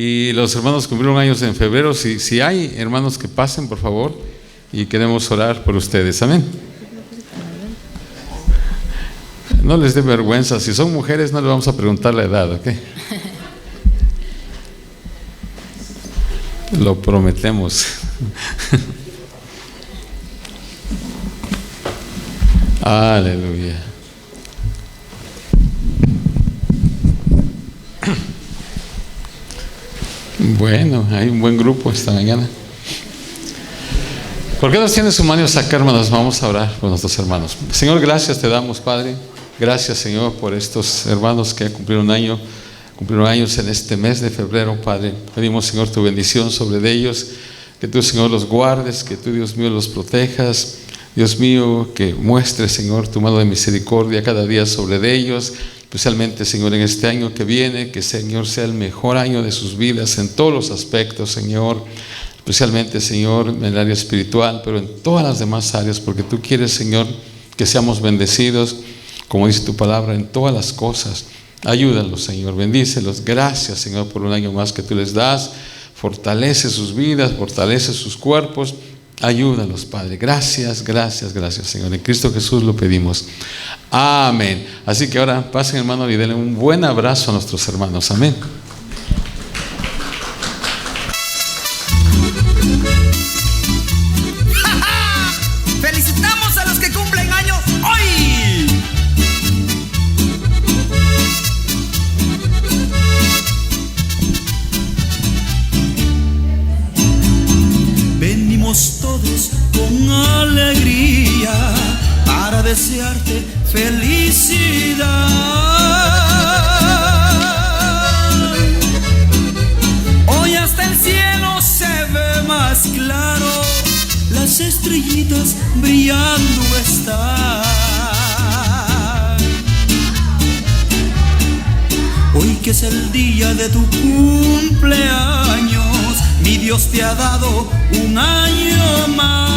Y los hermanos cumplieron años en febrero. Si hay hermanos que pasen, por favor, y queremos orar por ustedes. Amén. No les dé vergüenza. Si son mujeres, no les vamos a preguntar la edad, ¿ok? Lo prometemos. Aleluya. Bueno, hay un buen grupo esta mañana. ¿Por qué nos tiene su mano acá, hermanos? Vamos a orar por nuestros hermanos. Señor, gracias te damos, Padre. Gracias, Señor, por estos hermanos que cumplieron años en este mes de febrero, Padre. Pedimos, Señor, tu bendición sobre ellos. Que tú, Señor, los guardes, que tú, Dios mío, los protejas. Dios mío, que muestres, Señor, tu mano de misericordia cada día sobre ellos. Especialmente, Señor, en este año que viene, que, Señor, sea el mejor año de sus vidas en todos los aspectos, Señor. Especialmente, Señor, en el área espiritual, pero en todas las demás áreas, porque tú quieres, Señor, que seamos bendecidos, como dice tu palabra, en todas las cosas. Ayúdalos, Señor, bendícelos. Gracias, Señor, por un año más que tú les das. Fortalece sus vidas, fortalece sus cuerpos. Ayúdalos, Padre. Gracias, gracias, gracias, Señor. En Cristo Jesús lo pedimos. Amén. Así que ahora pasen, hermano, y denle un buen abrazo a nuestros hermanos. Amén. ¡Felicitamos a los que cumplen años hoy! Venimos todos con alegría para desearte felicidad. Hoy hasta el cielo se ve más claro, las estrellitas brillando están. Hoy que es el día de tu cumpleaños, mi Dios te ha dado un año más.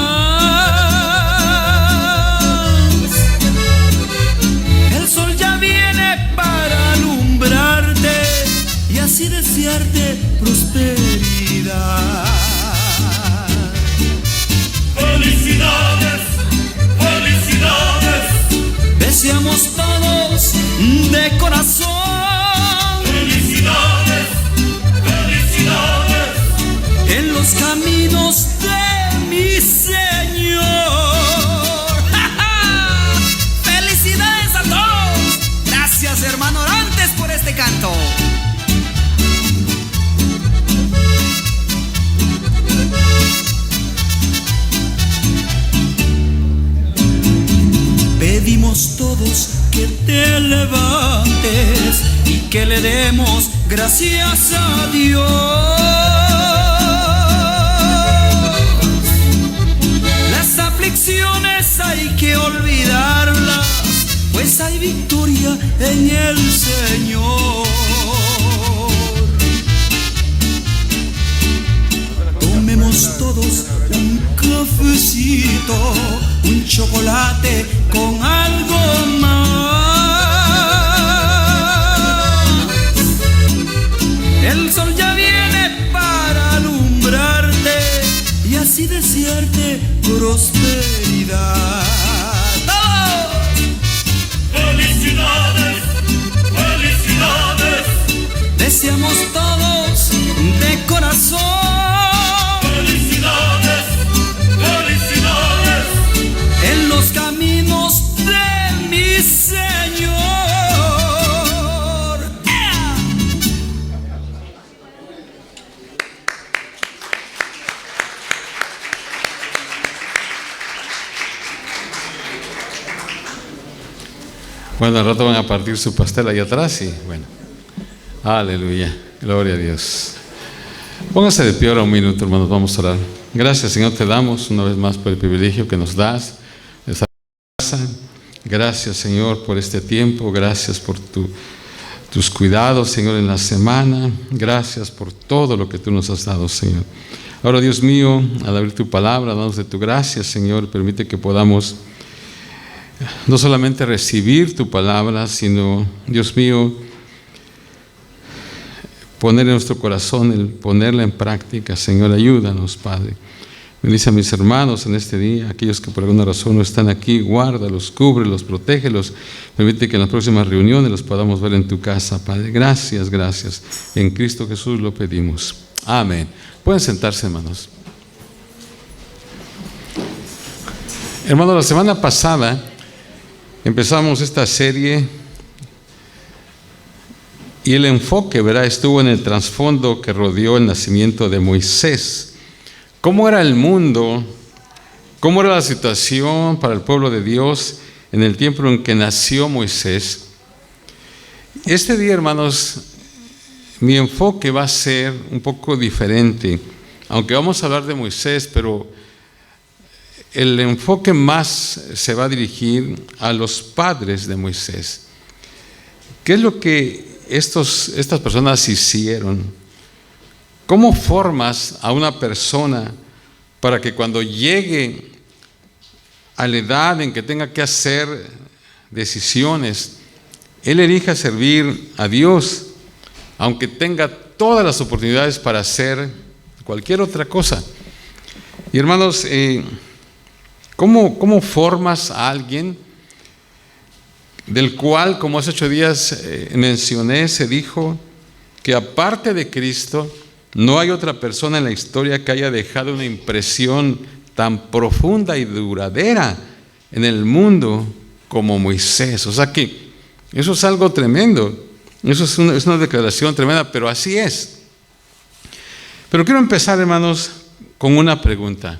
El sol ya viene para alumbrarte y así desearte prosperidad. Felicidades, felicidades. Deseamos todos de corazón. Felicidades, felicidades. En los caminos de mi Señor. ¡Felicidades a todos! Gracias, hermano Orantes, por este canto. Pedimos todos que te levantes y que le demos gracias a Dios. Las aflicciones hay que olvidarlas, pues hay victoria en el Señor. Tomemos todos un cafecito, un chocolate con algo más. El sol ya viene para alumbrarte y así desearte prosperidad. ¡Todos! Felicidades, felicidades. Deseamos todos de corazón. Felicidades, felicidades. En los caminos de mi Señor. Bueno, al rato van a partir su pastel ahí atrás y bueno. Aleluya. Gloria a Dios. Póngase de pie ahora un minuto, hermanos. Vamos a orar. Gracias, Señor, te damos una vez más por el privilegio que nos das de estar en casa. Gracias, Señor, por este tiempo. Gracias por tus cuidados, Señor, en la semana. Gracias por todo lo que tú nos has dado, Señor. Ahora, Dios mío, al abrir tu palabra, danos de tu gracia, Señor. Permite que podamos no solamente recibir tu palabra, sino, Dios mío, poner en nuestro corazón, el ponerla en práctica. Señor, ayúdanos, Padre. Bendice a mis hermanos en este día, aquellos que por alguna razón no están aquí, guárdalos, cúbrelos, protégelos. Permite que en las próximas reuniones los podamos ver en tu casa, Padre. Gracias, gracias. En Cristo Jesús lo pedimos. Amén. Pueden sentarse, hermanos. Hermanos, la semana pasada empezamos esta serie y el enfoque, ¿verdad?, estuvo en el trasfondo que rodeó el nacimiento de Moisés. ¿Cómo era el mundo? ¿Cómo era la situación para el pueblo de Dios en el tiempo en que nació Moisés? Este día, hermanos, mi enfoque va a ser un poco diferente, aunque vamos a hablar de Moisés, pero el enfoque más se va a dirigir a los padres de Moisés. ¿Qué es lo que estas personas hicieron? ¿Cómo formas a una persona para que cuando llegue a la edad en que tenga que hacer decisiones, él elija servir a Dios, aunque tenga todas las oportunidades para hacer cualquier otra cosa? Y hermanos, ¿cómo formas a alguien del cual, como hace 8 días mencioné, se dijo que aparte de Cristo, no hay otra persona en la historia que haya dejado una impresión tan profunda y duradera en el mundo como Moisés? O sea que eso es algo tremendo, eso es una declaración tremenda, pero así es. Pero quiero empezar, hermanos, con una pregunta.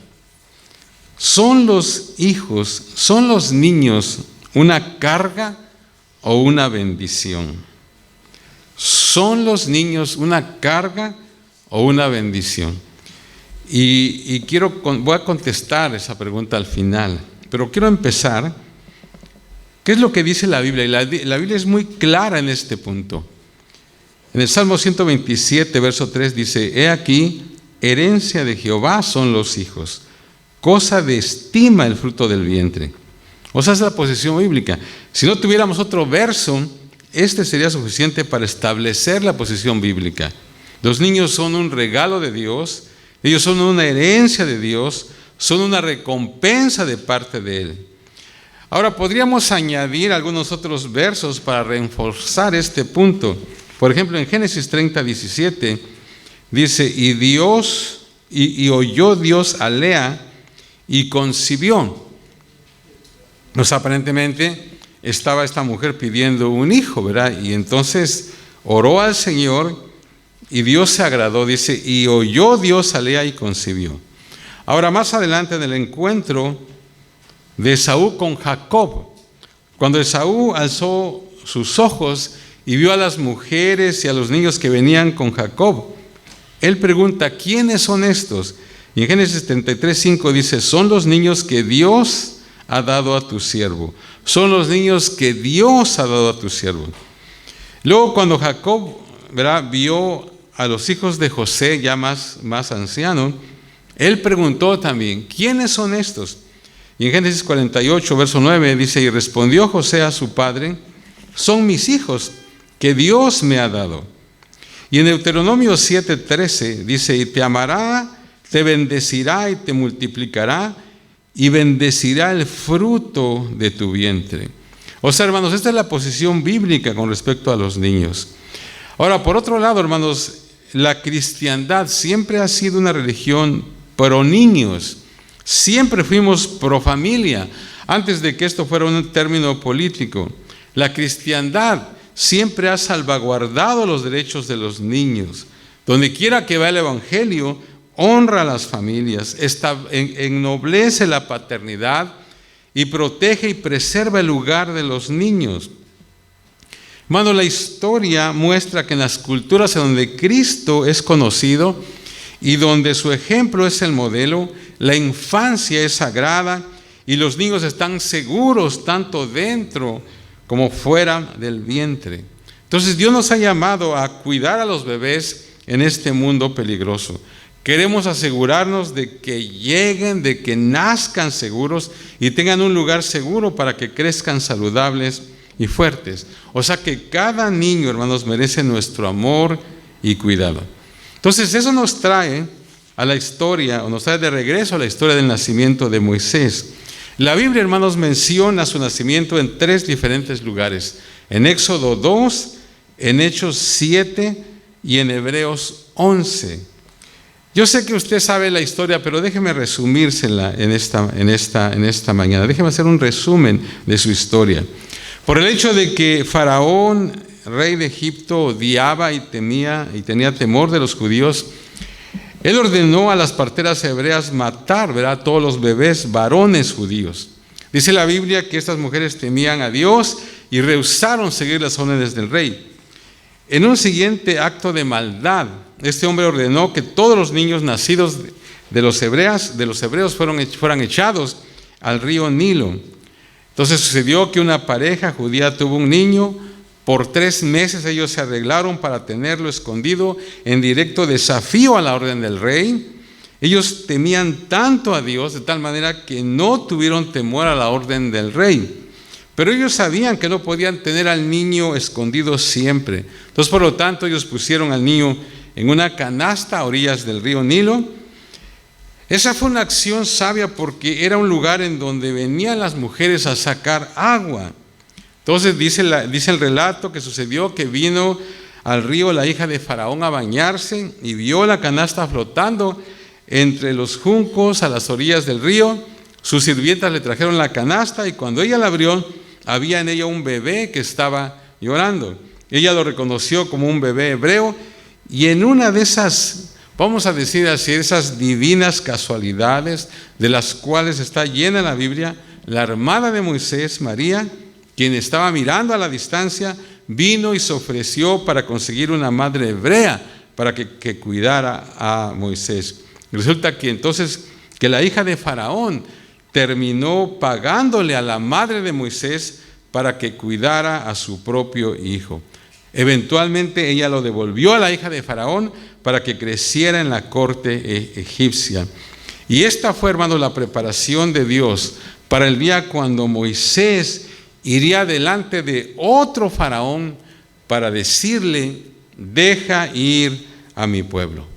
¿Son los hijos, son los niños una carga o una bendición? ¿Son los niños una carga o una bendición? Y voy a contestar esa pregunta al final, pero quiero empezar. ¿Qué es lo que dice la Biblia? Y la Biblia es muy clara en este punto. En el Salmo 127, verso 3 dice: He aquí, herencia de Jehová son los hijos, cosa de estima el fruto del vientre. O sea, es la posición bíblica. Si no tuviéramos otro verso, este sería suficiente para establecer la posición bíblica. Los niños son un regalo de Dios, ellos son una herencia de Dios, son una recompensa de parte de Él. Ahora, podríamos añadir algunos otros versos para reforzar este punto. Por ejemplo, en Génesis 30, 17, dice: y oyó Dios a Lea y concibió. Pues aparentemente estaba esta mujer pidiendo un hijo, ¿verdad? Y entonces oró al Señor y Dios se agradó, dice, y oyó Dios a Lea y concibió. Ahora, más adelante en el encuentro de Esaú con Jacob, cuando Esaú alzó sus ojos y vio a las mujeres y a los niños que venían con Jacob, él pregunta: ¿quiénes son estos? Y en Génesis 33:5 dice: son los niños que Dios ha dado a tu siervo. Son los niños que Dios ha dado a tu siervo. Luego, cuando Jacob, ¿verdad?, vio a los hijos de José ya más anciano, él preguntó también: ¿quiénes son estos? Y en Génesis 48, verso 9 dice: y respondió José a su padre: son mis hijos que Dios me ha dado. Y en Deuteronomio 7:13 dice: y te amará, te bendecirá y te multiplicará, y bendecirá el fruto de tu vientre. O sea, hermanos, esta es la posición bíblica con respecto a los niños. Ahora, por otro lado, hermanos, la cristiandad siempre ha sido una religión pro niños. Siempre fuimos pro familia, antes de que esto fuera un término político. La cristiandad siempre ha salvaguardado los derechos de los niños. Donde quiera que va el evangelio, honra a las familias, ennoblece la paternidad y protege y preserva el lugar de los niños. Hermano, la historia muestra que en las culturas en donde Cristo es conocido y donde su ejemplo es el modelo, la infancia es sagrada y los niños están seguros tanto dentro como fuera del vientre. Entonces Dios nos ha llamado a cuidar a los bebés en este mundo peligroso. Queremos asegurarnos de que lleguen, de que nazcan seguros y tengan un lugar seguro para que crezcan saludables y fuertes. O sea que cada niño, hermanos, merece nuestro amor y cuidado. Entonces eso nos trae a la historia, o nos trae de regreso a la historia del nacimiento de Moisés. La Biblia, hermanos, menciona su nacimiento en 3 diferentes lugares: en Éxodo 2, en Hechos 7 y en Hebreos 11. Yo sé que usted sabe la historia, pero déjeme resumírsela en esta mañana. Déjeme hacer un resumen de su historia. Por el hecho de que Faraón, rey de Egipto, odiaba y tenía temor de los judíos, él ordenó a las parteras hebreas matar, ¿verdad?, todos los bebés varones judíos. Dice la Biblia que estas mujeres temían a Dios y rehusaron seguir las órdenes del rey. En un siguiente acto de maldad, este hombre ordenó que todos los niños nacidos de los hebreos fueran echados al río Nilo. Entonces sucedió que una pareja judía tuvo un niño. Por 3 meses ellos se arreglaron para tenerlo escondido en directo desafío a la orden del rey. Ellos temían tanto a Dios de tal manera que no tuvieron temor a la orden del rey. Pero ellos sabían que no podían tener al niño escondido siempre. Entonces, por lo tanto, ellos pusieron al niño en una canasta a orillas del río Nilo. Esa fue una acción sabia porque era un lugar en donde venían las mujeres a sacar agua. Entonces dice el relato que sucedió que vino al río la hija de Faraón a bañarse y vio la canasta flotando entre los juncos a las orillas del río. Sus sirvientas le trajeron la canasta y cuando ella la abrió, había en ella un bebé que estaba llorando. Ella lo reconoció como un bebé hebreo y en una de esas, vamos a decir así, esas divinas casualidades de las cuales está llena la Biblia, la hermana de Moisés, María, quien estaba mirando a la distancia, vino y se ofreció para conseguir una madre hebrea para que cuidara a Moisés. Resulta que entonces que la hija de Faraón terminó pagándole a la madre de Moisés para que cuidara a su propio hijo. Eventualmente ella lo devolvió a la hija de Faraón para que creciera en la corte egipcia. Y esta fue, hermano, la preparación de Dios para el día cuando Moisés iría delante de otro faraón para decirle: deja ir a mi pueblo.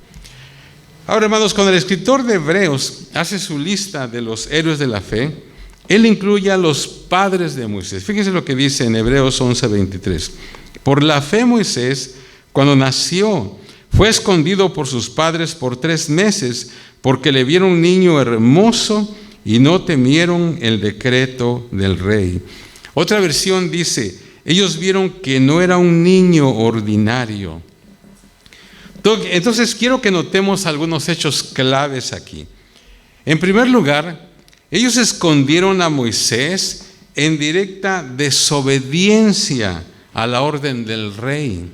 Ahora, hermanos, cuando el escritor de Hebreos hace su lista de los héroes de la fe, él incluye a los padres de Moisés. Fíjense lo que dice en Hebreos 11:23. Por la fe Moisés, cuando nació, fue escondido por sus padres por 3 meses, porque le vieron un niño hermoso y no temieron el decreto del rey. Otra versión dice: ellos vieron que no era un niño ordinario. Entonces quiero que notemos algunos hechos claves aquí. En primer lugar, ellos escondieron a Moisés en directa desobediencia a la orden del rey.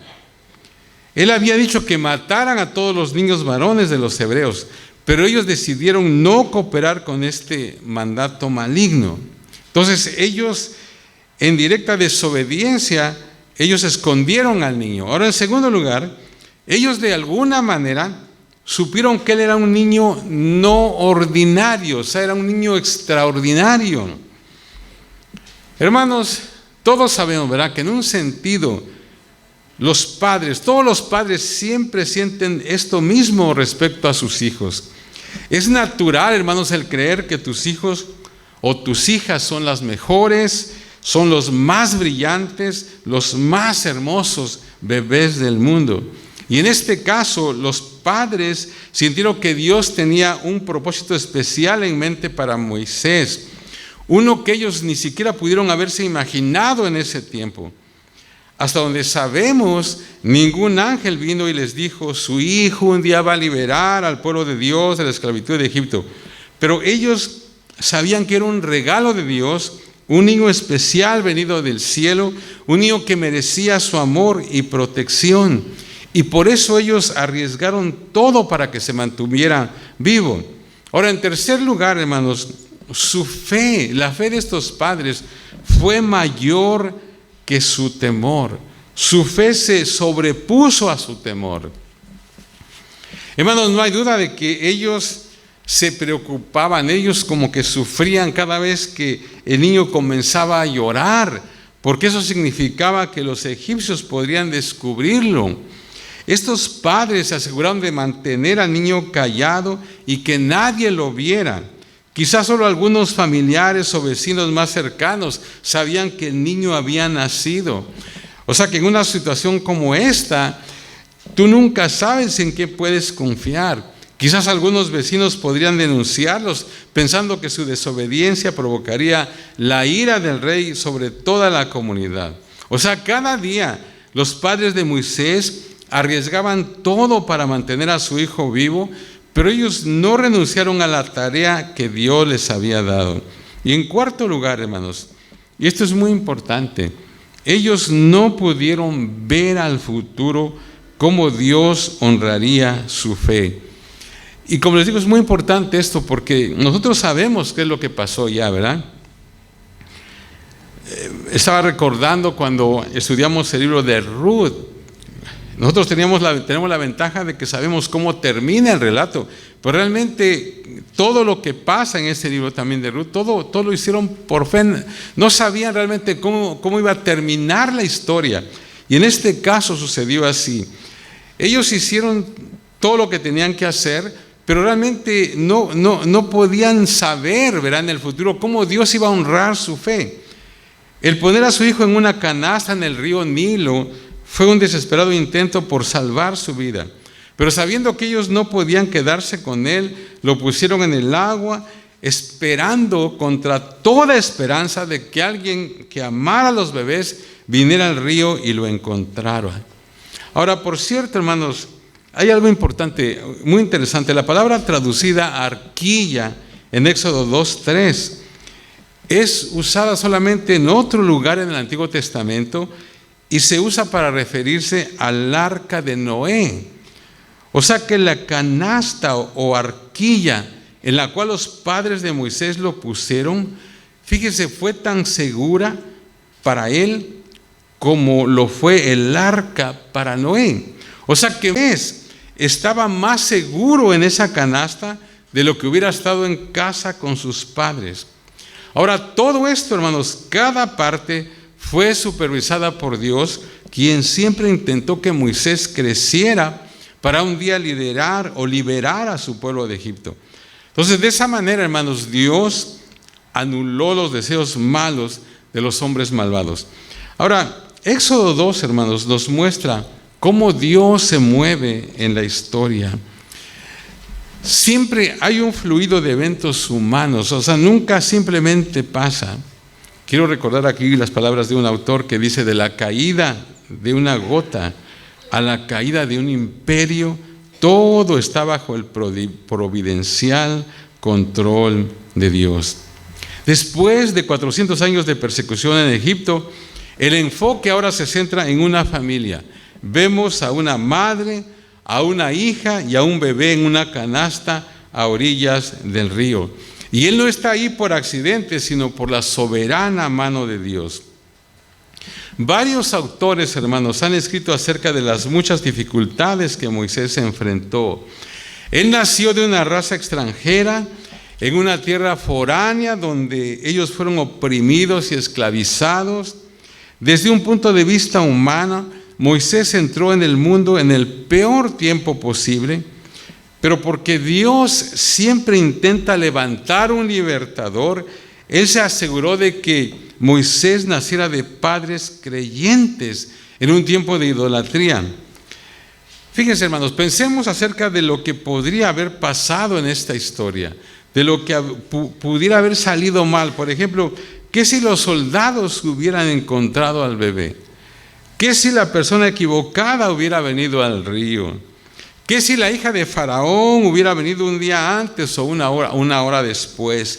Él había dicho que mataran a todos los niños varones de los hebreos, pero ellos decidieron no cooperar con este mandato maligno. Entonces ellos, en directa desobediencia, ellos escondieron al niño. Ahora, en segundo lugar, ellos de alguna manera supieron que él era un niño no ordinario, o sea, era un niño extraordinario. Hermanos, todos sabemos, ¿verdad?, que en un sentido todos los padres siempre sienten esto mismo respecto a sus hijos. Es natural, hermanos, el creer que tus hijos o tus hijas son las mejores, son los más brillantes, los más hermosos bebés del mundo. Y en este caso, los padres sintieron que Dios tenía un propósito especial en mente para Moisés, uno que ellos ni siquiera pudieron haberse imaginado en ese tiempo. Hasta donde sabemos, ningún ángel vino y les dijo: su hijo un día va a liberar al pueblo de Dios de la esclavitud de Egipto. Pero ellos sabían que era un regalo de Dios, un niño especial venido del cielo, un niño que merecía su amor y protección. Y por eso ellos arriesgaron todo para que se mantuviera vivo. Ahora, en tercer lugar, hermanos, su fe, la fe de estos padres fue mayor que su temor. Su fe se sobrepuso a su temor. Hermanos, no hay duda de que ellos se preocupaban, ellos como que sufrían cada vez que el niño comenzaba a llorar, porque eso significaba que los egipcios podrían descubrirlo. Estos padres se aseguraron de mantener al niño callado y que nadie lo viera. Quizás solo algunos familiares o vecinos más cercanos sabían que el niño había nacido. O sea que en una situación como esta, tú nunca sabes en qué puedes confiar. Quizás algunos vecinos podrían denunciarlos pensando que su desobediencia provocaría la ira del rey sobre toda la comunidad. O sea, cada día los padres de Moisés arriesgaban todo para mantener a su hijo vivo, pero ellos no renunciaron a la tarea que Dios les había dado. Y en cuarto lugar, hermanos, y esto es muy importante, ellos no pudieron ver al futuro cómo Dios honraría su fe. Y como les digo, es muy importante esto porque nosotros sabemos qué es lo que pasó ya, ¿verdad? Estaba recordando cuando estudiamos el libro de Ruth. Nosotros tenemos la ventaja de que sabemos cómo termina el relato, pero realmente todo lo que pasa en este libro también de Ruth, todo lo hicieron por fe. No sabían realmente cómo iba a terminar la historia. Y en este caso sucedió así. Ellos hicieron todo lo que tenían que hacer, pero realmente no podían saber, ¿verdad?, en el futuro cómo Dios iba a honrar su fe. El poner a su hijo en una canasta en el río Nilo fue un desesperado intento por salvar su vida. Pero sabiendo que ellos no podían quedarse con él, lo pusieron en el agua, esperando contra toda esperanza de que alguien que amara a los bebés viniera al río y lo encontrara. Ahora, por cierto, hermanos, hay algo importante, muy interesante. La palabra traducida arquilla en Éxodo 2:3 es usada solamente en otro lugar en el Antiguo Testamento y se usa para referirse al arca de Noé. O sea que la canasta o arquilla en la cual los padres de Moisés lo pusieron, fíjese, fue tan segura para él como lo fue el arca para Noé. O sea que estaba más seguro en esa canasta de lo que hubiera estado en casa con sus padres. Ahora, todo esto, hermanos, cada parte fue supervisada por Dios, quien siempre intentó que Moisés creciera para un día liderar o liberar a su pueblo de Egipto. Entonces, de esa manera, hermanos, Dios anuló los deseos malos de los hombres malvados. Ahora, Éxodo 2, hermanos, nos muestra cómo Dios se mueve en la historia. Siempre hay un fluido de eventos humanos, o sea, nunca simplemente pasa. Quiero recordar aquí las palabras de un autor que dice: de la caída de una gota a la caída de un imperio, todo está bajo el providencial control de Dios. Después de 400 años de persecución en Egipto, el enfoque ahora se centra en una familia. Vemos a una madre, a una hija y a un bebé en una canasta a orillas del río. Y él no está ahí por accidente, sino por la soberana mano de Dios. Varios autores, hermanos, han escrito acerca de las muchas dificultades que Moisés enfrentó. Él nació de una raza extranjera, en una tierra foránea donde ellos fueron oprimidos y esclavizados. Desde un punto de vista humano, Moisés entró en el mundo en el peor tiempo posible, pero porque Dios siempre intenta levantar un libertador, Él se aseguró de que Moisés naciera de padres creyentes en un tiempo de idolatría. Fíjense, hermanos, pensemos acerca de lo que podría haber pasado en esta historia, de lo que pudiera haber salido mal. Por ejemplo, ¿qué si los soldados hubieran encontrado al bebé? ¿Qué si la persona equivocada hubiera venido al río? ¿Qué si la hija de Faraón hubiera venido un día antes o una hora después?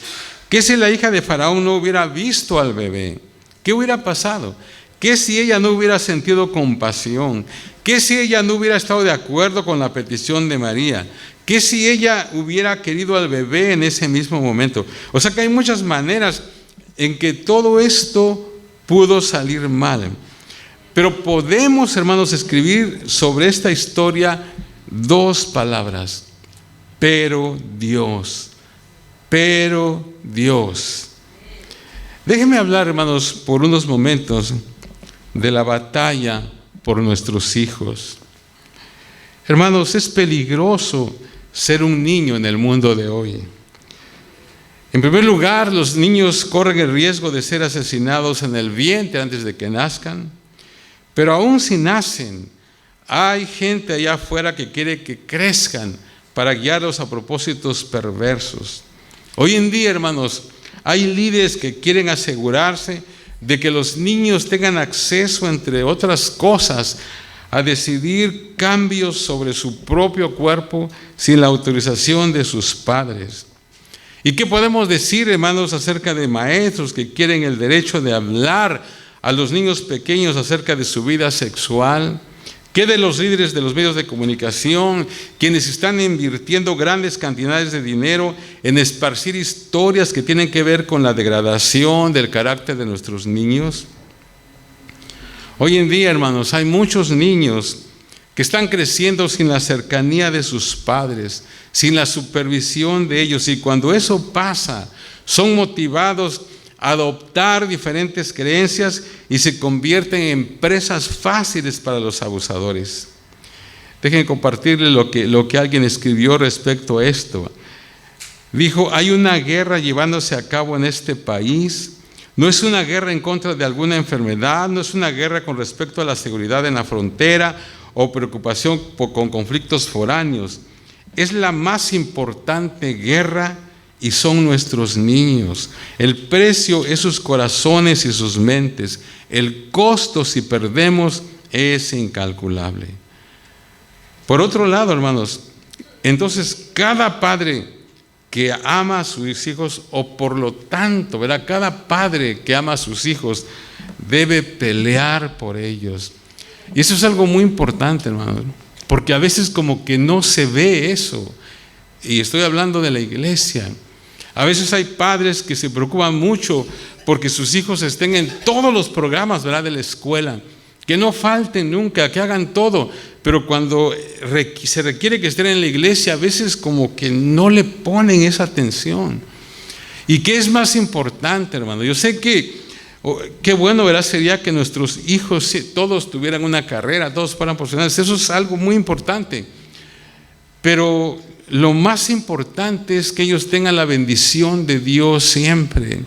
¿Qué si la hija de Faraón no hubiera visto al bebé? ¿Qué hubiera pasado? ¿Qué si ella no hubiera sentido compasión? ¿Qué si ella no hubiera estado de acuerdo con la petición de María? ¿Qué si ella hubiera querido al bebé en ese mismo momento? O sea que hay muchas maneras en que todo esto pudo salir mal. Pero podemos, hermanos, escribir sobre esta historia dos palabras: pero Dios. Pero Dios. Déjenme hablar, hermanos, por unos momentos de la batalla por nuestros hijos. Hermanos, es peligroso ser un niño en el mundo de hoy. En primer lugar, los niños corren el riesgo de ser asesinados en el vientre antes de que nazcan. Pero aún si nacen, hay gente allá afuera que quiere que crezcan para guiarlos a propósitos perversos. Hoy en día, hermanos, hay líderes que quieren asegurarse de que los niños tengan acceso, entre otras cosas, a decidir cambios sobre su propio cuerpo sin la autorización de sus padres. ¿Y qué podemos decir, hermanos, acerca de maestros que quieren el derecho de hablar a los niños pequeños acerca de su vida sexual? ¿Qué de los líderes de los medios de comunicación, quienes están invirtiendo grandes cantidades de dinero en esparcir historias que tienen que ver con la degradación del carácter de nuestros niños? Hoy en día, hermanos, hay muchos niños que están creciendo sin la cercanía de sus padres, sin la supervisión de ellos, y cuando eso pasa, son motivados a adoptar diferentes creencias y se convierten en presas fáciles para los abusadores. Dejen compartirle lo que alguien escribió respecto a esto. Dijo: hay una guerra llevándose a cabo en este país. No es una guerra en contra de alguna enfermedad, no es una guerra con respecto a la seguridad en la frontera o preocupación con conflictos foráneos. Es la más importante guerra y son nuestros niños. El precio es sus corazones y sus mentes. El costo si perdemos es incalculable. Por otro lado, hermanos, entonces cada padre que ama a sus hijos, o por lo tanto, ¿verdad?, cada padre que ama a sus hijos debe pelear por ellos. Y eso es algo muy importante, hermanos, porque a veces como que no se ve eso. Y estoy hablando de la iglesia. A veces hay padres que se preocupan mucho porque sus hijos estén en todos los programas, ¿verdad?, de la escuela, que no falten nunca, que hagan todo. Pero cuando se requiere que estén en la iglesia, a veces como que no le ponen esa atención. ¿Y qué es más importante, hermano? Yo sé que qué bueno, ¿verdad?, sería que nuestros hijos todos tuvieran una carrera, todos fueran profesionales. Eso es algo muy importante. Pero lo más importante es que ellos tengan la bendición de Dios siempre.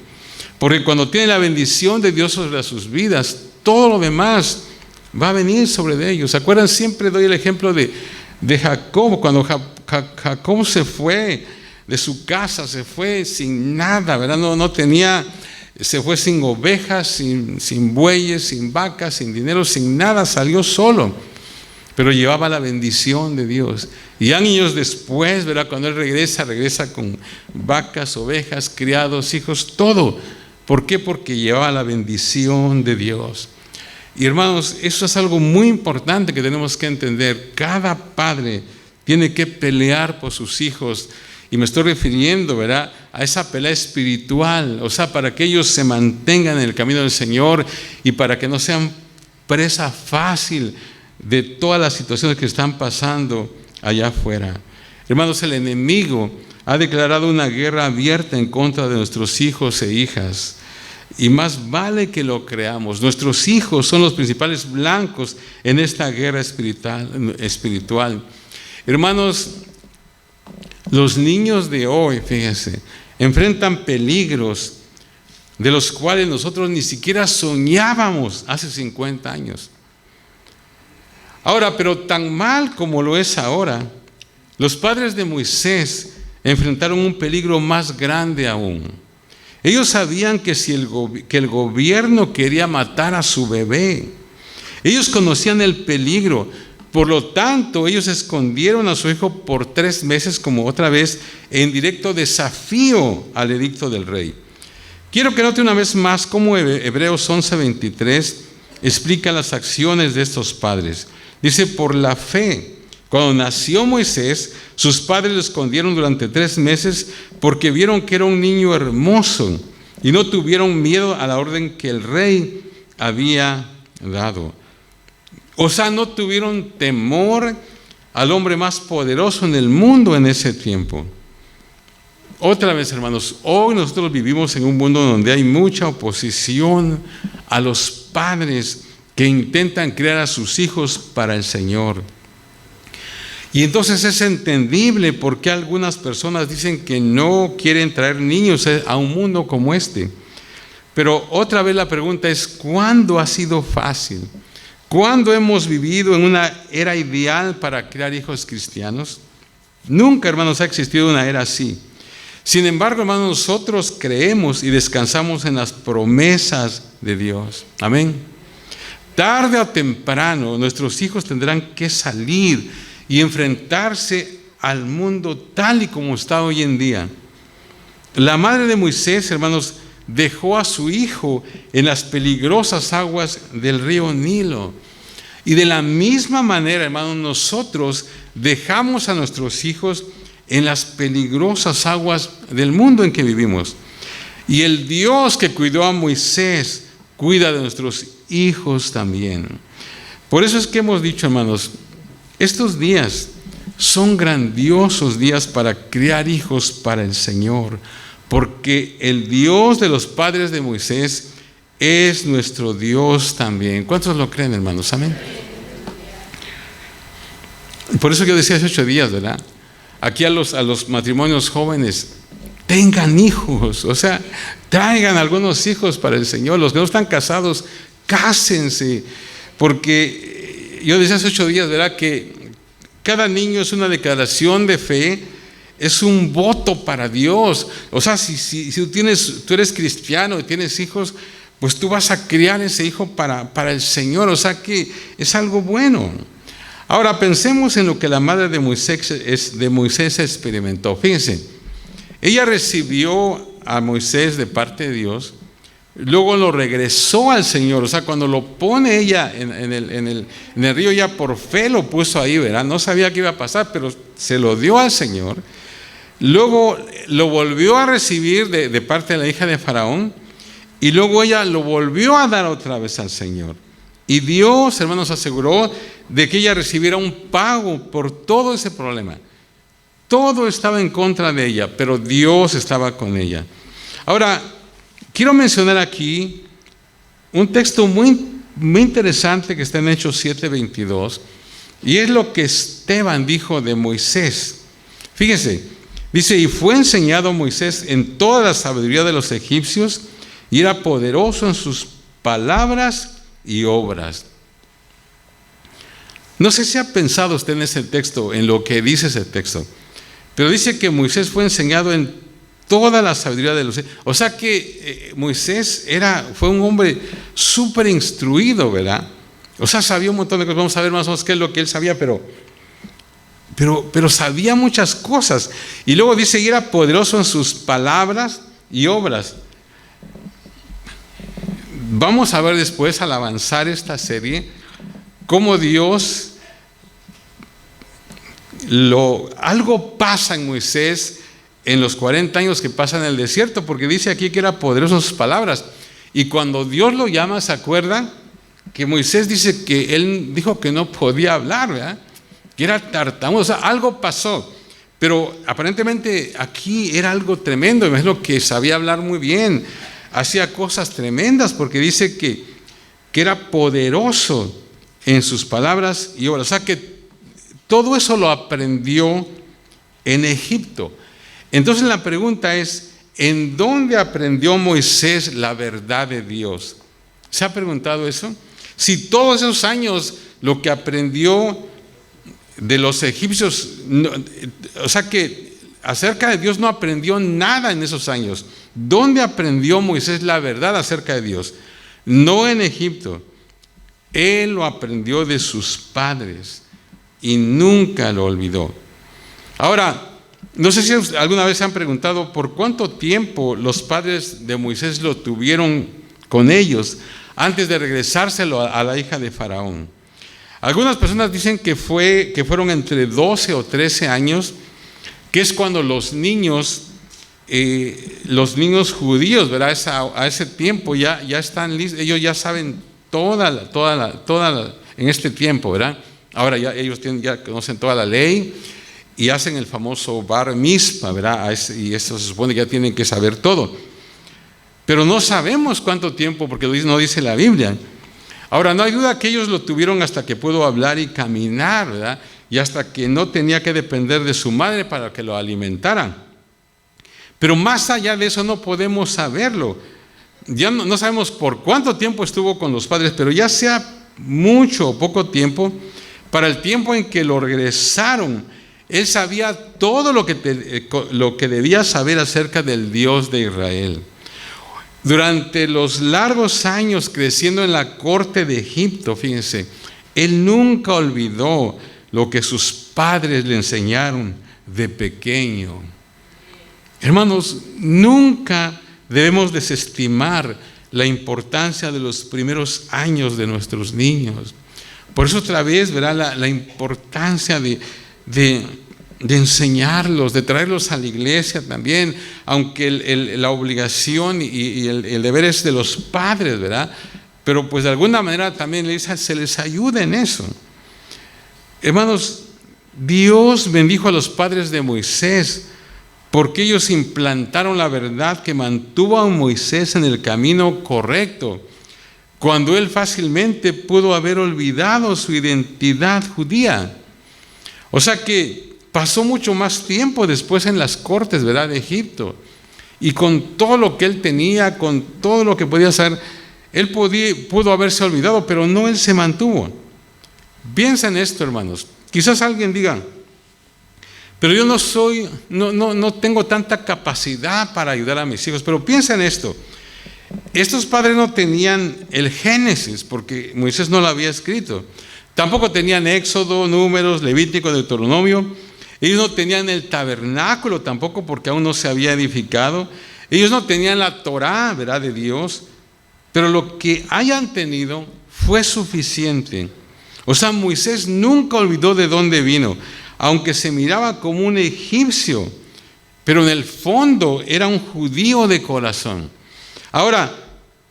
Porque cuando tienen la bendición de Dios sobre sus vidas, todo lo demás va a venir sobre ellos. ¿Se acuerdan? Siempre doy el ejemplo de Jacob. Cuando Jacob se fue de su casa, se fue sin nada, ¿verdad? No tenía, se fue sin ovejas, sin bueyes, sin vacas, sin dinero, sin nada, salió solo. Pero llevaba la bendición de Dios. Y años después, ¿verdad?, cuando él regresa con vacas, ovejas, criados, hijos, todo. ¿Por qué? Porque llevaba la bendición de Dios. Y hermanos, eso es algo muy importante que tenemos que entender. Cada padre tiene que pelear por sus hijos. Y me estoy refiriendo, ¿verdad?, a esa pelea espiritual. O sea, para que ellos se mantengan en el camino del Señor y para que no sean presa fácil de todas las situaciones que están pasando allá afuera. Hermanos, el enemigo ha declarado una guerra abierta en contra de nuestros hijos e hijas. Y más vale que lo creamos. Nuestros hijos son los principales blancos en esta guerra espiritual. Hermanos, los niños de hoy, fíjense, enfrentan peligros de los cuales nosotros ni siquiera soñábamos hace 50 años. Ahora, pero tan mal como lo es ahora, los padres de Moisés enfrentaron un peligro más grande aún. Ellos sabían que el gobierno quería matar a su bebé. Ellos conocían el peligro. Por lo tanto, ellos escondieron a su hijo por 3 meses, como otra vez, en directo desafío al edicto del rey. Quiero que note una vez más cómo Hebreos 11:23 explica las acciones de estos padres. Dice: por la fe, cuando nació Moisés, sus padres lo escondieron durante 3 meses porque vieron que era un niño hermoso y no tuvieron miedo a la orden que el rey había dado. O sea, no tuvieron temor al hombre más poderoso en el mundo en ese tiempo. Otra vez, hermanos, hoy nosotros vivimos en un mundo donde hay mucha oposición a los padres que intentan criar a sus hijos para el Señor. Y entonces es entendible por qué algunas personas dicen que no quieren traer niños a un mundo como este. Pero otra vez la pregunta es, ¿cuándo ha sido fácil? ¿Cuándo hemos vivido en una era ideal para criar hijos cristianos? Nunca, hermanos, ha existido una era así. Sin embargo, hermanos, nosotros creemos y descansamos en las promesas de Dios. Amén. Tarde o temprano, nuestros hijos tendrán que salir y enfrentarse al mundo tal y como está hoy en día. La madre de Moisés, hermanos, dejó a su hijo en las peligrosas aguas del río Nilo. Y de la misma manera, hermanos, nosotros dejamos a nuestros hijos en las peligrosas aguas del mundo en que vivimos. Y el Dios que cuidó a Moisés cuida de nuestros hijos también. Por eso es que hemos dicho, hermanos, estos días son grandiosos días para criar hijos para el Señor, porque el Dios de los padres de Moisés es nuestro Dios también. ¿Cuántos lo creen, hermanos? Amén. Por eso yo decía hace 8 días, ¿verdad? Aquí a los matrimonios jóvenes, tengan hijos, o sea, traigan algunos hijos para el Señor. Los que no están casados, cásense, porque yo decía hace 8 días, ¿verdad?, que cada niño es una declaración de fe, es un voto para Dios. O sea, si tú eres cristiano y tienes hijos, pues tú vas a criar ese hijo para el Señor. O sea que es algo bueno. Ahora pensemos en lo que la madre de Moisés experimentó. Fíjense, ella recibió a Moisés de parte de Dios, luego lo regresó al Señor. O sea, cuando lo pone ella en el río, ya por fe lo puso ahí, ¿verdad? No sabía qué iba a pasar, pero se lo dio al Señor. Luego lo volvió a recibir de parte de la hija de Faraón, y luego ella lo volvió a dar otra vez al Señor. Y Dios, hermanos, aseguró de que ella recibiera un pago por todo ese problema. Todo estaba en contra de ella, pero Dios estaba con ella. Ahora, quiero mencionar aquí un texto muy, muy interesante que está en Hechos 7:22, y es lo que Esteban dijo de Moisés. Fíjense, dice: y fue enseñado Moisés en toda la sabiduría de los egipcios, y era poderoso en sus palabras y obras. No sé si ha pensado usted en ese texto, en lo que dice ese texto, pero dice que Moisés fue enseñado en toda la sabiduría de los... O sea que Moisés fue un hombre súper instruido, ¿verdad? O sea, sabía un montón de cosas. Vamos a ver más o menos qué es lo que él sabía, pero sabía muchas cosas. Y luego dice que era poderoso en sus palabras y obras. Vamos a ver después, al avanzar esta serie, cómo Dios, algo pasa en Moisés en los 40 años que pasa en el desierto, porque dice aquí que era poderoso en sus palabras. Y cuando Dios lo llama, ¿se acuerdan? Que Moisés dice que él dijo que no podía hablar, ¿verdad? Que era tartamudo. O sea, algo pasó. Pero aparentemente aquí era algo tremendo. Es lo que sabía hablar muy bien. Hacía cosas tremendas, porque dice que era poderoso en sus palabras y obras. O sea que todo eso lo aprendió en Egipto. Entonces la pregunta es, ¿en dónde aprendió Moisés la verdad de Dios? ¿Se ha preguntado eso? Si todos esos años lo que aprendió de los egipcios, o sea que acerca de Dios no aprendió nada en esos años. ¿Dónde aprendió Moisés la verdad acerca de Dios? No en Egipto. Él lo aprendió de sus padres y nunca lo olvidó. Ahora, no sé si alguna vez se han preguntado por cuánto tiempo los padres de Moisés lo tuvieron con ellos antes de regresárselo a la hija de Faraón. Algunas personas dicen que fueron entre 12 o 13 años, que es cuando los niños judíos, ¿verdad? A ese tiempo ya están listos, ellos ya saben toda en este tiempo, ¿verdad? Ahora ya ellos ya conocen toda la ley y hacen el famoso bar mitzvah, ¿verdad? Y eso se supone que ya tienen que saber todo. Pero no sabemos cuánto tiempo, porque no dice la Biblia. Ahora, no hay duda que ellos lo tuvieron hasta que pudo hablar y caminar, ¿verdad? y hasta que no tenía que depender de su madre para que lo alimentaran. Pero más allá de eso no podemos saberlo. Ya no sabemos por cuánto tiempo estuvo con los padres, pero ya sea mucho o poco tiempo, para el tiempo en que lo regresaron, él sabía todo lo que debía saber acerca del Dios de Israel. Durante los largos años creciendo en la corte de Egipto, fíjense, él nunca olvidó lo que sus padres le enseñaron de pequeño. Hermanos, nunca debemos desestimar la importancia de los primeros años de nuestros niños. Por eso otra vez, ¿verdad? La importancia de enseñarlos, de traerlos a la iglesia también, aunque la obligación y el deber es de los padres, ¿verdad? Pero pues de alguna manera también se les ayuda en eso. Hermanos, Dios bendijo a los padres de Moisés porque ellos implantaron la verdad que mantuvo a Moisés en el camino correcto, cuando él fácilmente pudo haber olvidado su identidad judía. O sea que pasó mucho más tiempo después en las cortes, ¿verdad?, de Egipto, y con todo lo que él tenía, con todo lo que podía hacer, él pudo haberse olvidado, pero no, él se mantuvo. Piensa en esto, hermanos. Quizás alguien diga, pero yo no tengo tanta capacidad para ayudar a mis hijos. Pero piensa en esto. Estos padres no tenían el Génesis, porque Moisés no lo había escrito. Tampoco tenían Éxodo, Números, Levítico, Deuteronomio. Ellos no tenían el tabernáculo tampoco, porque aún no se había edificado. Ellos no tenían la Torá, ¿verdad?, de Dios. Pero lo que hayan tenido fue suficiente. O sea, Moisés nunca olvidó de dónde vino, aunque se miraba como un egipcio, pero en el fondo era un judío de corazón. Ahora,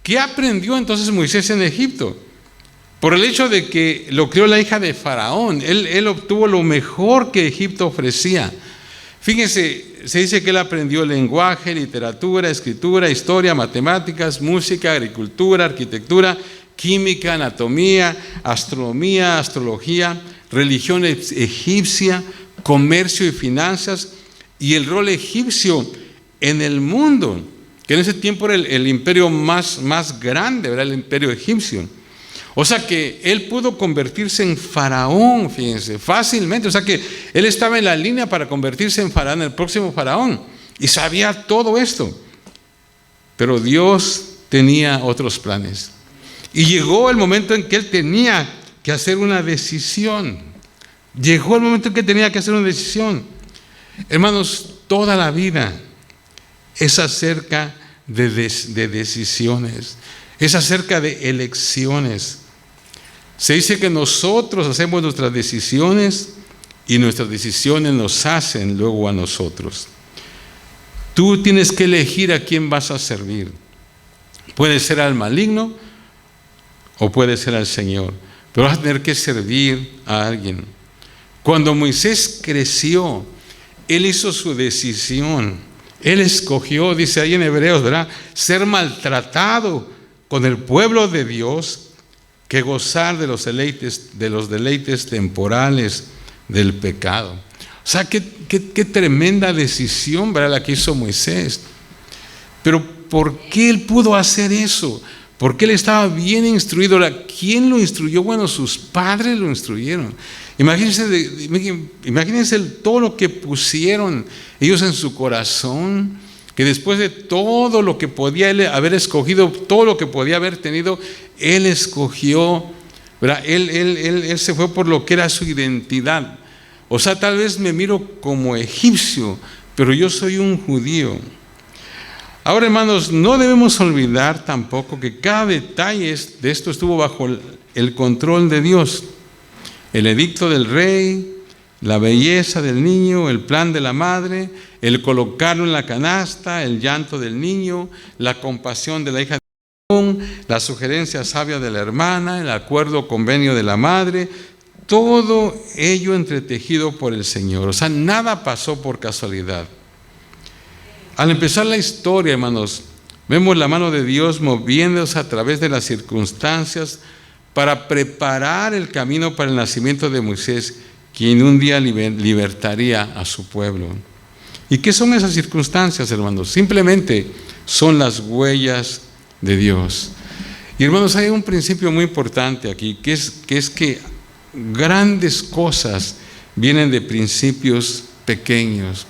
¿qué aprendió entonces Moisés en Egipto? Por el hecho de que lo crió la hija de Faraón, él obtuvo lo mejor que Egipto ofrecía. Fíjense, se dice que él aprendió lenguaje, literatura, escritura, historia, matemáticas, música, agricultura, arquitectura, química, anatomía, astronomía, astrología, religión egipcia, comercio y finanzas, y el rol egipcio en el mundo, que en ese tiempo era el imperio más grande, ¿verdad?, el imperio egipcio. O sea que él pudo convertirse en faraón, fíjense, fácilmente. O sea que él estaba en la línea para convertirse en faraón, el próximo faraón, y sabía todo esto. Pero Dios tenía otros planes. Y llegó el momento en que él tenía que hacer una decisión. Llegó el momento en que tenía que hacer una decisión. Hermanos, toda la vida es acerca de decisiones, es acerca de elecciones. Se dice que nosotros hacemos nuestras decisiones y nuestras decisiones nos hacen luego a nosotros. Tú tienes que elegir a quién vas a servir. Puede ser al maligno o puede ser al Señor, pero vas a tener que servir a alguien. Cuando Moisés creció, él hizo su decisión. Él escogió, dice ahí en Hebreos, ¿verdad?, ser maltratado con el pueblo de Dios que gozar de los deleites temporales del pecado. O sea, qué tremenda decisión, ¿verdad?, la que hizo Moisés. Pero ¿por qué él pudo hacer eso? Porque él estaba bien instruido. ¿Quién lo instruyó? Bueno, sus padres lo instruyeron. Imagínense todo lo que pusieron ellos en su corazón, que después de todo lo que podía él haber escogido, todo lo que podía haber tenido, él escogió, ¿verdad? Él se fue por lo que era su identidad. O sea, tal vez me miro como egipcio, pero yo soy un judío. Ahora, hermanos, no debemos olvidar tampoco que cada detalle de esto estuvo bajo el control de Dios. El edicto del rey, la belleza del niño, el plan de la madre, el colocarlo en la canasta, el llanto del niño, la compasión de la hija de Faraón, la sugerencia sabia de la hermana, el acuerdo o convenio de la madre, todo ello entretejido por el Señor. O sea, nada pasó por casualidad. Al empezar la historia, hermanos, vemos la mano de Dios moviéndose a través de las circunstancias para preparar el camino para el nacimiento de Moisés quien un día libertaría a su pueblo. ¿Y qué son esas circunstancias, hermanos? Simplemente son las huellas de Dios. Y hermanos, hay un principio muy importante aquí, que es que grandes cosas vienen de principios pequeños.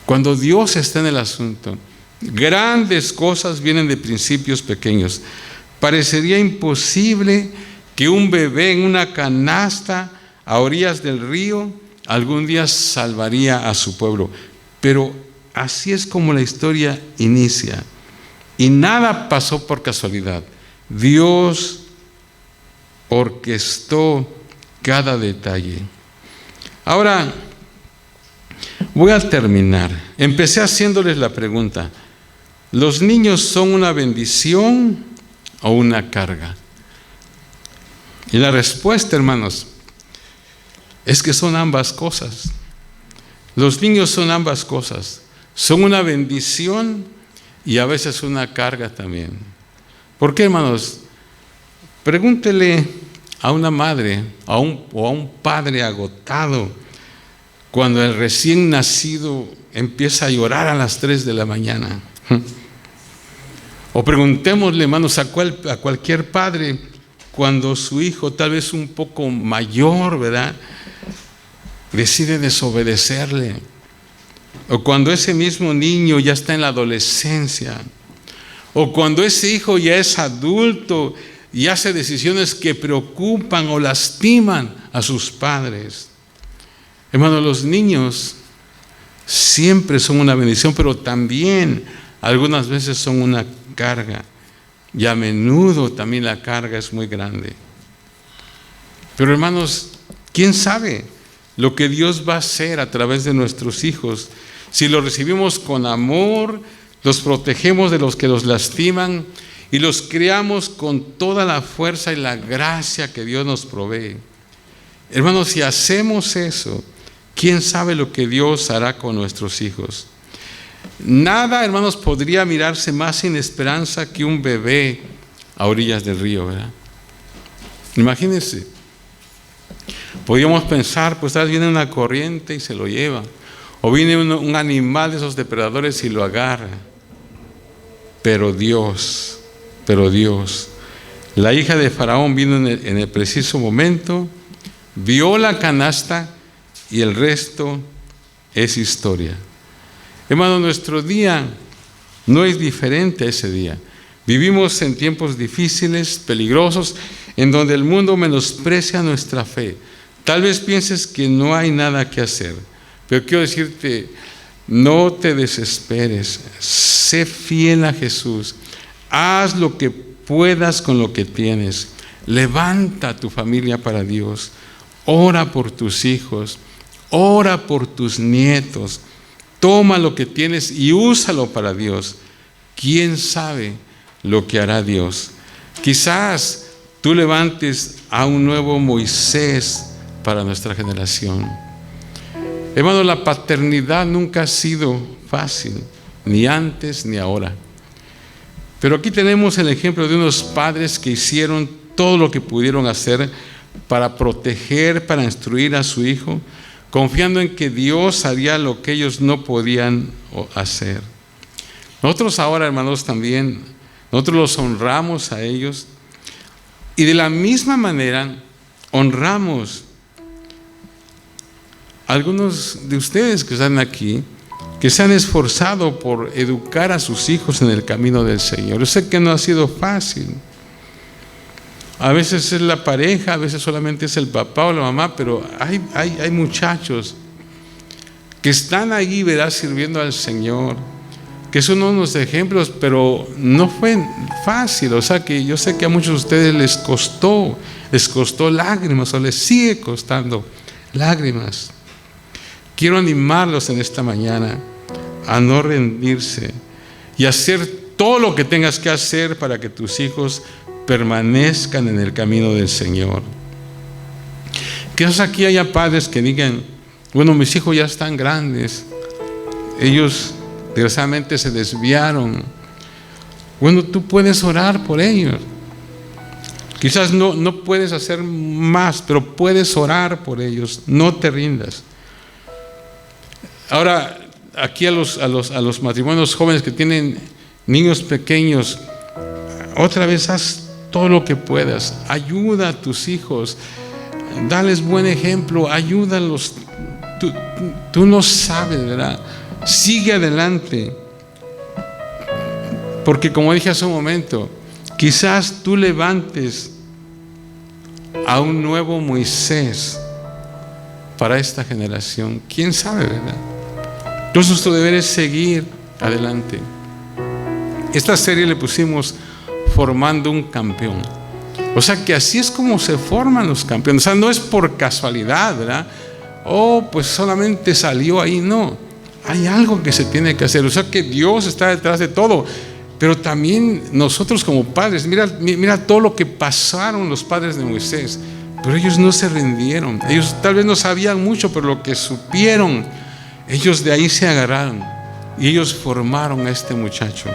Cuando Dios está en el asunto, grandes cosas vienen de principios pequeños. Parecería imposible que un bebé en una canasta a orillas del río algún día salvaría a su pueblo. Pero así es como la historia inicia. Y nada pasó por casualidad. Dios orquestó cada detalle. Ahora, voy a terminar. Empecé haciéndoles la pregunta: ¿los niños son una bendición o una carga? Y la respuesta, hermanos, es que son ambas cosas. Los niños son ambas cosas. Son una bendición y a veces una carga también. ¿Por qué, hermanos? Pregúntele a una madre o a un padre agotado cuando el recién nacido empieza a llorar a las 3 de la mañana. O preguntémosle, hermanos, a cualquier padre cuando su hijo, tal vez un poco mayor, ¿verdad?, decide desobedecerle. O cuando ese mismo niño ya está en la adolescencia. O cuando ese hijo ya es adulto y hace decisiones que preocupan o lastiman a sus padres. Hermanos, los niños siempre son una bendición, pero también algunas veces son una carga. Y a menudo también la carga es muy grande. Pero hermanos, ¿quién sabe lo que Dios va a hacer a través de nuestros hijos? Si los recibimos con amor, los protegemos de los que los lastiman y los criamos con toda la fuerza y la gracia que Dios nos provee. Hermanos, si hacemos eso, ¿quién sabe lo que Dios hará con nuestros hijos? Nada, hermanos, podría mirarse más sin esperanza que un bebé a orillas del río, ¿verdad? Imagínense. Podríamos pensar, pues tal vez viene una corriente y se lo lleva. O viene un animal de esos depredadores y lo agarra. Pero Dios, la hija de Faraón vino en el preciso momento, vio la canasta y el resto es historia. Hermano, nuestro día no es diferente a ese día. Vivimos en tiempos difíciles, peligrosos, en donde el mundo menosprecia nuestra fe. Tal vez pienses que no hay nada que hacer, pero quiero decirte, no te desesperes, sé fiel a Jesús, haz lo que puedas con lo que tienes, levanta a tu familia para Dios, ora por tus hijos, ora por tus nietos, toma lo que tienes y úsalo para Dios. ¿Quién sabe lo que hará Dios? Quizás tú levantes a un nuevo Moisés para nuestra generación. Hermano, la paternidad nunca ha sido fácil, ni antes ni ahora. Pero aquí tenemos el ejemplo de unos padres que hicieron todo lo que pudieron hacer para proteger, para instruir a su hijo, confiando en que Dios haría lo que ellos no podían hacer. Nosotros ahora, hermanos, también, nosotros los honramos a ellos y de la misma manera honramos a algunos de ustedes que están aquí, que se han esforzado por educar a sus hijos en el camino del Señor. Yo sé que no ha sido fácil. A veces es la pareja, a veces solamente es el papá o la mamá, pero hay muchachos que están ahí, ¿verdad?, sirviendo al Señor, que son unos ejemplos, pero no fue fácil. O sea que yo sé que a muchos de ustedes les costó lágrimas, o les sigue costando lágrimas. Quiero animarlos en esta mañana a no rendirse y hacer todo lo que tengas que hacer para que tus hijos permanezcan en el camino del Señor. Quizás aquí haya padres que digan: bueno, mis hijos ya están grandes, ellos desgraciadamente se desviaron. Bueno, tú puedes orar por ellos. Quizás no puedes hacer más, pero puedes orar por ellos. No te rindas. Ahora, aquí a los matrimonios jóvenes que tienen niños pequeños, otra vez haz todo lo que puedas. Ayuda a tus hijos. Dales buen ejemplo. Ayúdalos. Tú no sabes, ¿verdad? Sigue adelante. Porque como dije hace un momento, quizás tú levantes a un nuevo Moisés para esta generación. ¿Quién sabe, verdad? Entonces tu deber es seguir adelante. Esta serie le pusimos Formando un Campeón. O sea que así es como se forman los campeones. O sea, no es por casualidad, ¿verdad? Pues solamente salió ahí. No, hay algo que se tiene que hacer. O sea que Dios está detrás de todo. Pero también nosotros como padres, mira todo lo que pasaron los padres de Moisés. Pero ellos no se rindieron. Ellos tal vez no sabían mucho, pero lo que supieron, ellos de ahí se agarraron. Y ellos formaron a este muchacho.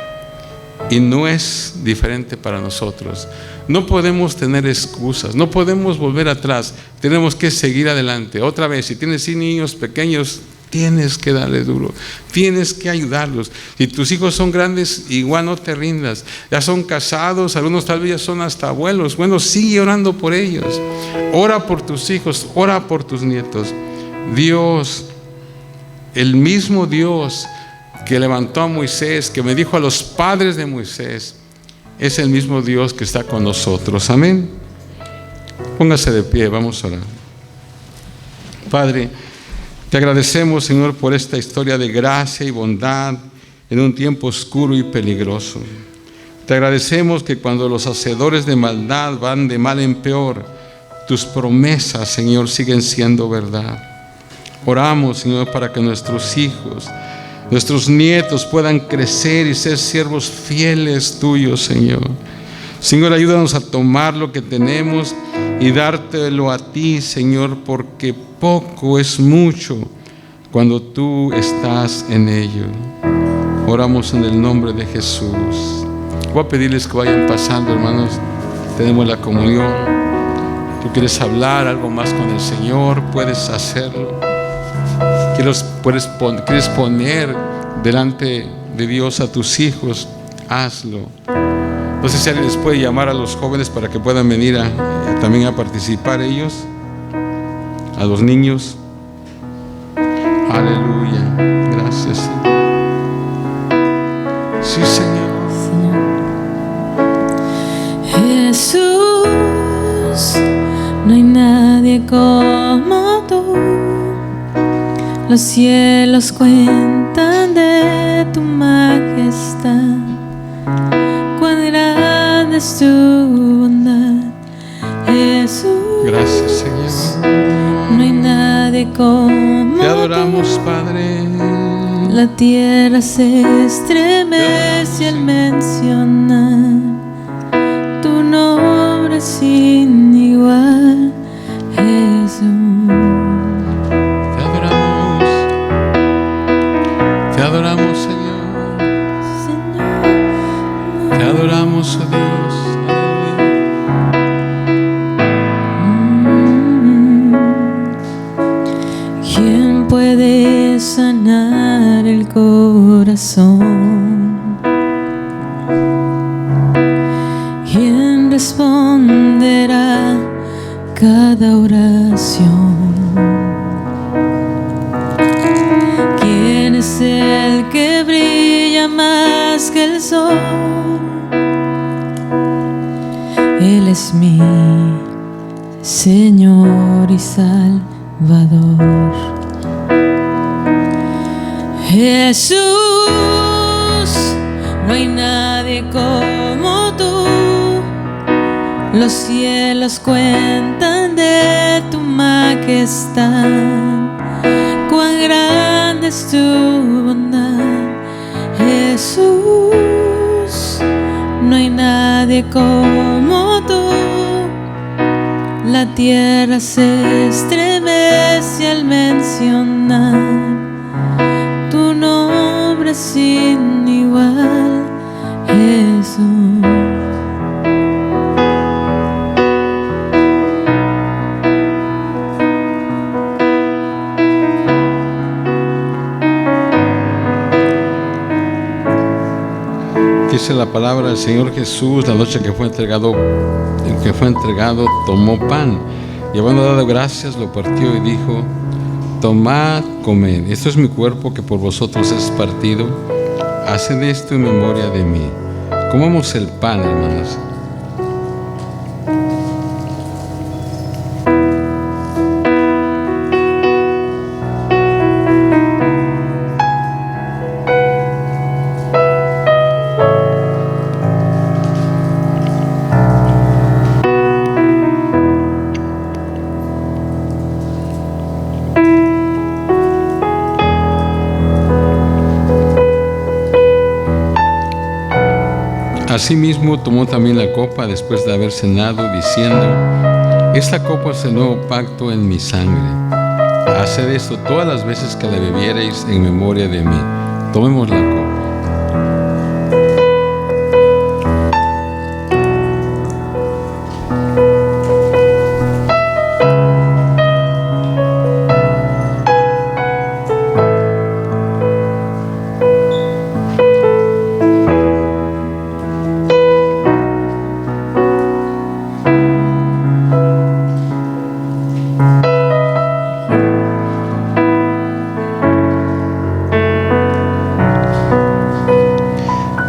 Y no es diferente para nosotros. No podemos tener excusas, no podemos volver atrás. Tenemos que seguir adelante. Otra vez, si tienes niños pequeños, tienes que darle duro, tienes que ayudarlos. Si tus hijos son grandes, igual no te rindas. Ya son casados, algunos tal vez ya son hasta abuelos. Bueno, sigue orando por ellos. Ora por tus hijos, ora por tus nietos. Dios, el mismo Dios que levantó a Moisés, que me dijo a los padres de Moisés, es el mismo Dios que está con nosotros. Amén. Póngase de pie, vamos a orar. Padre, te agradecemos, Señor, por esta historia de gracia y bondad en un tiempo oscuro y peligroso. Te agradecemos que cuando los hacedores de maldad van de mal en peor, tus promesas, Señor, siguen siendo verdad. Oramos, Señor, para que nuestros hijos, nuestros nietos puedan crecer y ser siervos fieles tuyos, Señor. Señor, ayúdanos a tomar lo que tenemos y dártelo a ti, Señor, porque poco es mucho cuando tú estás en ello. Oramos en el nombre de Jesús. Voy a pedirles que vayan pasando, hermanos. Tenemos la comunión. Tú quieres hablar algo más con el Señor, puedes hacerlo. Quieres poner delante de Dios a tus hijos, hazlo. No sé si alguien les puede llamar a los jóvenes para que puedan venir también a participar ellos, a los niños. Aleluya, gracias, Señor. Sí, Señor. Jesús, no hay nadie como tú. Los cielos cuentan de tu majestad. Cuán grande es tu bondad, Jesús. Gracias, Señor. No hay nadie como te adoramos, Padre. La tierra se estremece al mencionar tu nombre sin igual, Jesús. Te adoramos, Señor. Te adoramos, oh Dios. ¿Quién puede sanar el corazón? ¿Quién responderá cada oración? ¿Quién es el que brilla más que el sol? Él es mi Señor y Salvador. Jesús, no hay nadie como tú. Los cielos cuentan de tu majestad. Cuán grande es tu bondad, Jesús. No hay nadie como tú. La tierra se estremece al mencionar tu nombre sin igual, Jesús. palabra, el Señor Jesús, la noche que fue entregado, tomó pan y habiendo dado gracias, lo partió y dijo: tomad, comed, esto es mi cuerpo que por vosotros es partido, haced esto en memoria de mí. Comamos el pan, hermanos. Asimismo tomó también la copa después de haber cenado, diciendo: esta copa es el nuevo pacto en mi sangre. Haced esto todas las veces que la bebiereis en memoria de mí. Tomemos la copa.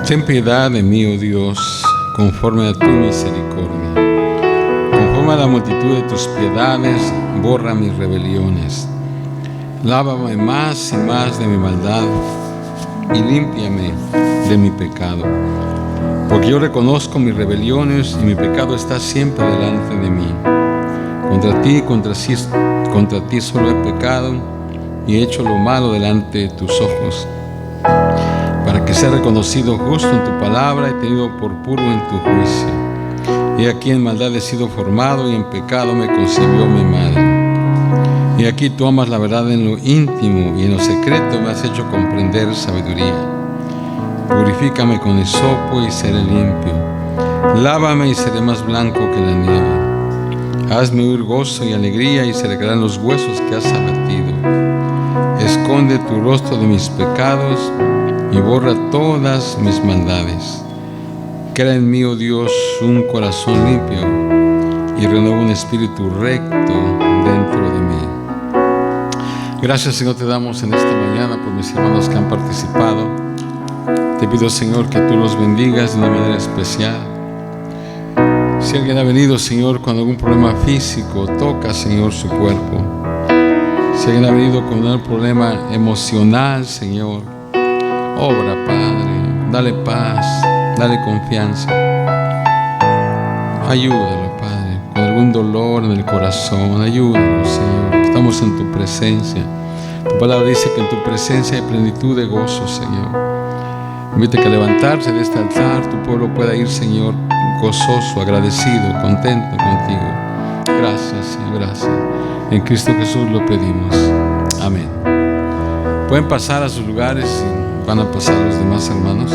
Ten piedad de mí, oh Dios, conforme a tu misericordia. Conforme a la multitud de tus piedades, borra mis rebeliones. Lávame más y más de mi maldad y límpiame de mi pecado. Porque yo reconozco mis rebeliones y mi pecado está siempre delante de mí. Contra ti solo he pecado y he hecho lo malo delante de tus ojos, para que sea reconocido justo en tu palabra y tenido por puro en tu juicio. Y aquí en maldad he sido formado y en pecado me concibió mi madre. Y aquí tú amas la verdad en lo íntimo y en lo secreto me has hecho comprender sabiduría. Purifícame con hisopo y seré limpio. Lávame y seré más blanco que la nieve. Hazme oír gozo y alegría y se alegrarán los huesos que has abatido. Esconde tu rostro de mis pecados y borra todas mis maldades. Crea en mí, oh Dios, un corazón limpio y renueva un espíritu recto dentro de mí. Gracias, Señor, te damos en esta mañana por mis hermanos que han participado. Te pido, Señor, que tú los bendigas de una manera especial. Si alguien ha venido, Señor, con algún problema físico, toca, Señor, su cuerpo. Si alguien ha venido con un problema emocional, Señor, obra, Padre, dale paz, dale confianza. Ayúdalo, Padre, con algún dolor en el corazón, ayúdalo, Señor. Estamos en tu presencia. Tu palabra dice que en tu presencia hay plenitud de gozo, Señor. Permite que al levantarse de este altar tu pueblo pueda ir, Señor, gozoso, agradecido, contento contigo. Gracias, Señor, gracias. En Cristo Jesús lo pedimos. Amén. Pueden pasar a sus lugares y van a pasar los demás hermanos.